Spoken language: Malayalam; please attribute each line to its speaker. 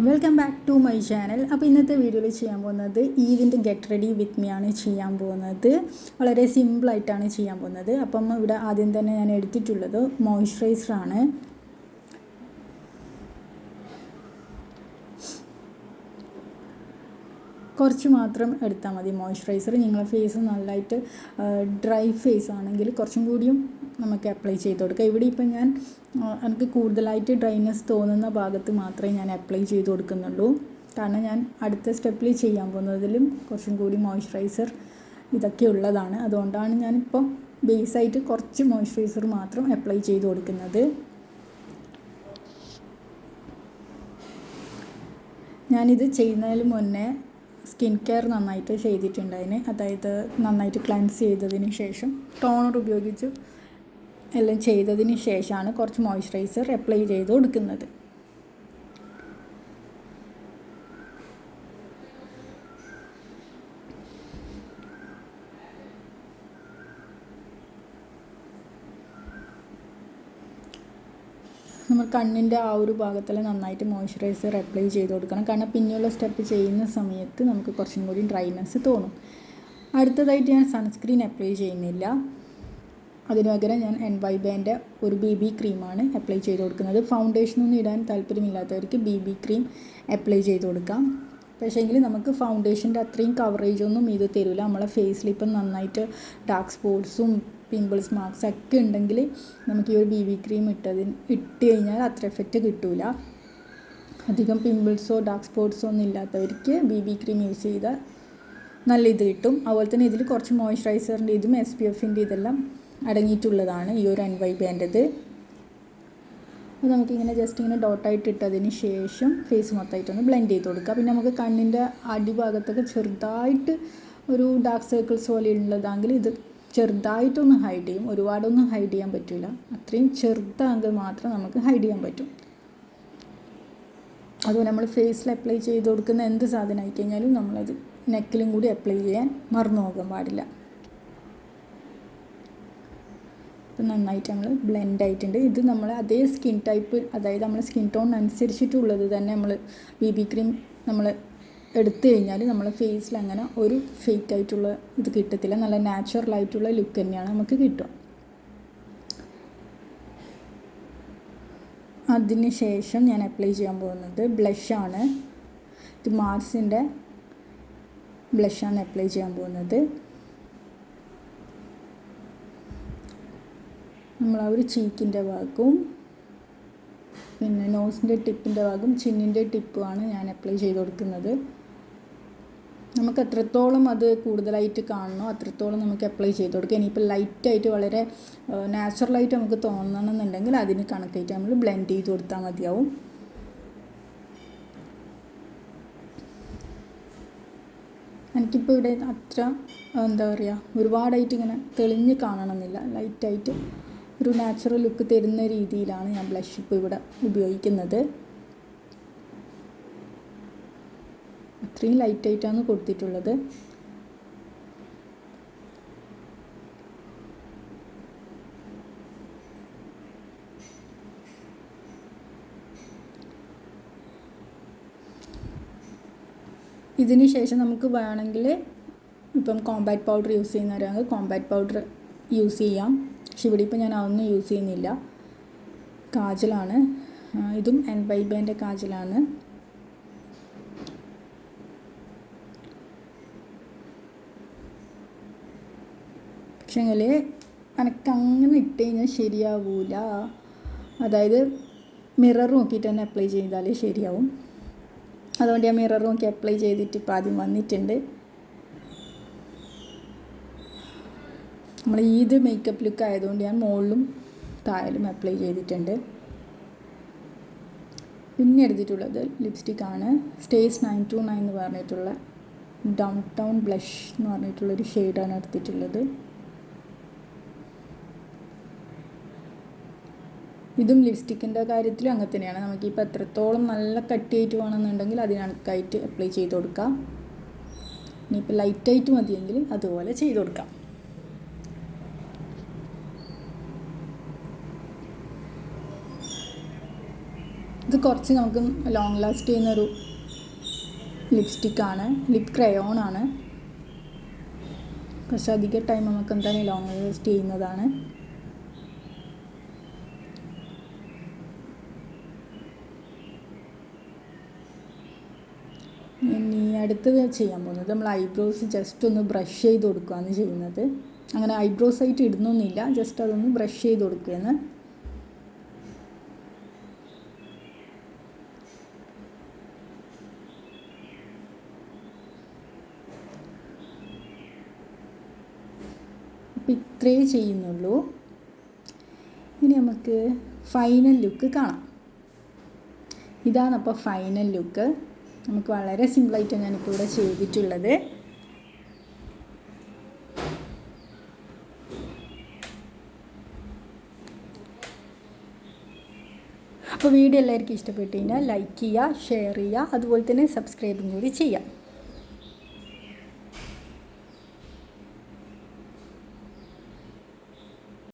Speaker 1: Welcome back to my channel. അപ്പോൾ ഇന്നത്തെ വീഡിയോയിൽ ചെയ്യാൻ പോകുന്നത് ഈദിൻ്റെ ഗെറ്റ് റെഡി വിത്ത് മീ ആണ് ചെയ്യാൻ പോകുന്നത്. വളരെ സിമ്പിളായിട്ടാണ് ചെയ്യാൻ പോകുന്നത്. അപ്പം ഇവിടെ ആദ്യം തന്നെ ഞാൻ എടുത്തിട്ടുള്ളത് മോയ്സ്ചറൈസറാണ്. കുറച്ച് മാത്രം എടുത്താൽ മതി മോയ്സ്ചറൈസർ. നിങ്ങളുടെ ഫേസ് നല്ലതായിട്ട് ഡ്രൈ ഫേസ് ആണെങ്കിൽ കുറച്ചും കൂടിയും നമുക്ക് അപ്ലൈ ചെയ്ത് കൊടുക്കാം. ഇവിടെ ഇപ്പം ഞാൻ എനിക്ക് കൂടുതലായിട്ട് ഡ്രൈനെസ് തോന്നുന്ന ഭാഗത്ത് മാത്രമേ ഞാൻ അപ്ലൈ ചെയ്ത് കൊടുക്കുന്നുള്ളൂ. കാരണം ഞാൻ അടുത്ത സ്റ്റെപ്പിൽ ചെയ്യാൻ പോകുന്നതിലും കുറച്ചും കൂടി മോയ്സ്ചറൈസർ ഇതൊക്കെ ഉള്ളതാണ്. അതുകൊണ്ടാണ് ഞാനിപ്പം ബേസായിട്ട് കുറച്ച് മോയ്സ്ചറൈസർ മാത്രം അപ്ലൈ ചെയ്ത് കൊടുക്കുന്നത്. ഞാനിത് ചെയ്യുന്നതിന് മുന്നേ സ്കിൻ കെയർ നന്നായിട്ട് ചെയ്തിട്ടുണ്ടായിന്. അതായത് നന്നായിട്ട് ക്ലെൻസ് ചെയ്തതിന് ശേഷം ടോണർ ഉപയോഗിച്ച് എല്ലാം ചെയ്തതിന് ശേഷമാണ് കുറച്ച് മോയ്സ്ചറൈസർ അപ്ലൈ ചെയ്ത് കൊടുക്കുന്നത്. നമ്മൾ കണ്ണിൻ്റെ ആ ഒരു ഭാഗത്തിൽ നന്നായിട്ട് മോയ്സ്ചറൈസർ അപ്ലൈ ചെയ്ത് കൊടുക്കണം. കാരണം പിന്നെയുള്ള സ്റ്റെപ്പ് ചെയ്യുന്ന സമയത്ത് നമുക്ക് കുറച്ചും കൂടി ഡ്രൈനെസ് തോന്നും. അടുത്തതായിട്ട് ഞാൻ സൺസ്ക്രീൻ അപ്ലൈ ചെയ്യുന്നില്ല. അതിന് പകരം ഞാൻ NYBൻ്റെ ഒരു BB ക്രീമാണ് അപ്ലൈ ചെയ്ത് കൊടുക്കുന്നത്. ഫൗണ്ടേഷനൊന്നും ഇടാൻ താല്പര്യമില്ലാത്തവർക്ക് BB ക്രീം അപ്ലൈ ചെയ്ത് കൊടുക്കാം. പക്ഷേങ്കിൽ നമുക്ക് ഫൗണ്ടേഷൻ്റെ അത്രയും കവറേജൊന്നും ഇത് തരില്ല. നമ്മളെ ഫേസിൽ ഇപ്പം നന്നായിട്ട് ഡാർക്ക് സ്പോട്ട്സും പിമ്പിൾസ് മാർക്സ് ഒക്കെ ഉണ്ടെങ്കിൽ നമുക്ക് ഈ ഒരു BB ക്രീം ഇട്ട് കഴിഞ്ഞാൽ അത്ര എഫക്റ്റ് കിട്ടില്ല. അധികം പിമ്പിൾസോ ഡാർക്ക് സ്പോട്ട്സോ ഒന്നും ഇല്ലാത്തവർക്ക് BB ക്രീം യൂസ് ചെയ്താൽ നല്ല ഇത് കിട്ടും. അതുപോലെ തന്നെ ഇതിൽ കുറച്ച് മോയ്സ്ചറൈസറിൻ്റെ ഇതും SPFൻ്റെ ഇതെല്ലാം അടങ്ങിയിട്ടുള്ളതാണ് ഈ ഒരു NYBൻ്റെത്. അപ്പോൾ നമുക്കിങ്ങനെ ജസ്റ്റ് ഇങ്ങനെ ഡോട്ടായിട്ട് ഇട്ടതിന് ശേഷം ഫേസ് മൊത്തമായിട്ടൊന്ന് ബ്ലെൻഡ് ചെയ്ത് കൊടുക്കുക. പിന്നെ നമുക്ക് കണ്ണിൻ്റെ അടിഭാഗത്തൊക്കെ ചെറുതായിട്ട് ഒരു ഡാർക്ക് സർക്കിൾസ് പോലെ ഉള്ളതാണെങ്കിൽ ഇത് ചെറുതായിട്ടൊന്ന് ഹൈഡ് ചെയ്യും. ഒരുപാടൊന്നും ഹൈഡ് ചെയ്യാൻ പറ്റില്ല. അത്രയും ചെറുതാണെങ്കിൽ മാത്രം നമുക്ക് ഹൈഡ് ചെയ്യാൻ പറ്റും. അതുപോലെ നമ്മൾ ഫേസിൽ അപ്ലൈ ചെയ്ത് കൊടുക്കുന്ന എന്ത് സാധനം ആയിക്കഴിഞ്ഞാലും നമ്മളത് നെക്കിലും കൂടി അപ്ലൈ ചെയ്യാൻ മറന്നു പോകാൻ പാടില്ല. ഇപ്പം നന്നായിട്ട് നമ്മൾ ബ്ലെൻഡ് ആയിട്ടുണ്ട്. ഇത് നമ്മൾ അതേ സ്കിൻ ടൈപ്പ്, അതായത് നമ്മൾ സ്കിൻ ടോൺ അനുസരിച്ചിട്ടുള്ളത് തന്നെ നമ്മൾ BB ക്രീം നമ്മൾ എടുത്തു കഴിഞ്ഞാൽ നമ്മളെ ഫേസിൽ അങ്ങനെ ഒരു ഫേക്ക് ആയിട്ടുള്ള ഇത് കിട്ടത്തില്ല. നല്ല നാച്ചുറലായിട്ടുള്ള ലുക്ക് തന്നെയാണ് നമുക്ക് കിട്ടുക. അതിന് ശേഷം ഞാൻ അപ്ലൈ ചെയ്യാൻ പോകുന്നത് ബ്ലഷാണ്. ഇത് മാർസിൻ്റെ ബ്ലഷാണ് അപ്ലൈ ചെയ്യാൻ പോകുന്നത്. നമ്മൾ ആ ഒരു ചീക്കിൻ്റെ ഭാഗവും പിന്നെ നോസിൻ്റെ ടിപ്പിൻ്റെ ഭാഗം ചിന്നിൻ്റെ ടിപ്പുമാണ് ഞാൻ അപ്ലൈ ചെയ്ത് കൊടുക്കുന്നത്. നമുക്ക് എത്രത്തോളം അത് കൂടുതലായിട്ട് കാണണോ അത്രത്തോളം നമുക്ക് അപ്ലൈ ചെയ്ത് കൊടുക്കുക. ഇനിയിപ്പോൾ ലൈറ്റായിട്ട് വളരെ നാച്ചുറലായിട്ട് നമുക്ക് തോന്നണമെന്നുണ്ടെങ്കിൽ അതിന് കണക്കായിട്ട് നമ്മൾ ബ്ലെൻഡ് ചെയ്ത് കൊടുത്താൽ മതിയാവും. എനിക്കിപ്പോൾ ഇവിടെ അത്ര എന്താ പറയുക ഒരുപാടായിട്ട് ഇങ്ങനെ തെളിഞ്ഞ് കാണണമെന്നില്ല. ലൈറ്റായിട്ട് ഒരു നാച്ചുറൽ ലുക്ക് തരുന്ന രീതിയിലാണ് ഞാൻ ബ്ലഷ് ഇപ്പോൾ ഇവിടെ ഉപയോഗിക്കുന്നത്. അത്രയും ലൈറ്റായിട്ടാണ് കൊടുത്തിട്ടുള്ളത്. ഇതിന് ശേഷം നമുക്ക് വേണമെങ്കിൽ ഇപ്പം കോമ്പാക്ട് പൗഡർ യൂസ് ചെയ്യുന്നവരാണെങ്കിൽ കോമ്പാക്ട് പൗഡർ യൂസ് ചെയ്യാം. പക്ഷെ ഇവിടെ ഇപ്പോൾ ഞാൻ അതൊന്നും യൂസ് ചെയ്യുന്നില്ല. കാജലാണ്. ഇതും NYBൻ്റെ കാജലാണ്. പക്ഷേങ്കിൽ എനിക്കങ്ങനെ ഇട്ട് കഴിഞ്ഞാൽ ശരിയാവില്ല. അതായത് മിറർ നോക്കിയിട്ട് തന്നെ അപ്ലൈ ചെയ്താലേ ശരിയാവും. അതുകൊണ്ട് ഞാൻ മിറർ നോക്കി അപ്ലൈ ചെയ്തിട്ട് ഇപ്പോൾ ആദ്യം വന്നിട്ടുണ്ട്. നമ്മൾ ഇത് മേക്കപ്പ് ലുക്ക് ആയതുകൊണ്ട് ഞാൻ മുകളിലും താഴെയും അപ്ലൈ ചെയ്തിട്ടുണ്ട്. പിന്നെ എടുത്തിട്ടുള്ളത് ലിപ്സ്റ്റിക്കാണ്. സ്റ്റേജ് 929 എന്ന് പറഞ്ഞിട്ടുള്ള ഡൗൺ ടൗൺ ബ്ലഷ് എന്ന് പറഞ്ഞിട്ടുള്ളൊരു ഷെയ്ഡാണ് എടുത്തിട്ടുള്ളത്. ഇതും ലിപ്സ്റ്റിക്കിൻ്റെ കാര്യത്തിലും അങ്ങനെ തന്നെയാണ്. നമുക്കിപ്പോൾ എത്രത്തോളം നല്ല കട്ടിയായിട്ട് വേണമെന്നുണ്ടെങ്കിൽ അതിനകത്തായിട്ട് അപ്ലൈ ചെയ്ത് കൊടുക്കാം. ഇനിയിപ്പോൾ ലൈറ്റായിട്ട് മതിയെങ്കിൽ അതുപോലെ ചെയ്ത് കൊടുക്കാം. ഇത് കുറച്ച് നമുക്ക് ലോങ് ലാസ്റ്റ് ചെയ്യുന്നൊരു ലിപ്സ്റ്റിക്കാണ്, ലിപ് ക്രയോണാണ്. കുറച്ച് അധികം ടൈം നമുക്ക് എന്തായാലും ലോങ് ലാസ്റ്റ് ചെയ്യുന്നതാണ്. ഇനി അടുത്തത് ചെയ്യാൻ പോകുന്നത് നമ്മൾ ഐബ്രോസ് ജസ്റ്റ് ഒന്ന് ബ്രഷ് ചെയ്ത് കൊടുക്കുകയാണ് ചെയ്യുന്നത്. അങ്ങനെ ഐബ്രോസ് ആയിട്ട് ഇടുന്നൊന്നുമില്ല, ജസ്റ്റ് അതൊന്ന് ബ്രഷ് ചെയ്ത് കൊടുക്കുകയാണ്. അപ്പം ഇത്രയേ ചെയ്യുന്നുള്ളൂ. ഇനി നമുക്ക് ഫൈനൽ ലുക്ക് കാണാം. ഇതാണ് അപ്പോൾ ഫൈനൽ ലുക്ക്. നമുക്ക് വളരെ സിമ്പിളായിട്ട് ഞാനിപ്പോൾ ഇവിടെ ചെയ്തിട്ടുള്ളത്. അപ്പോൾ വീഡിയോ എല്ലാവർക്കും ഇഷ്ടപ്പെട്ട് കഴിഞ്ഞാൽ ലൈക്ക് ചെയ്യുക, ഷെയർ ചെയ്യുക, അതുപോലെ തന്നെ സബ്സ്ക്രൈബും കൂടി ചെയ്യാം.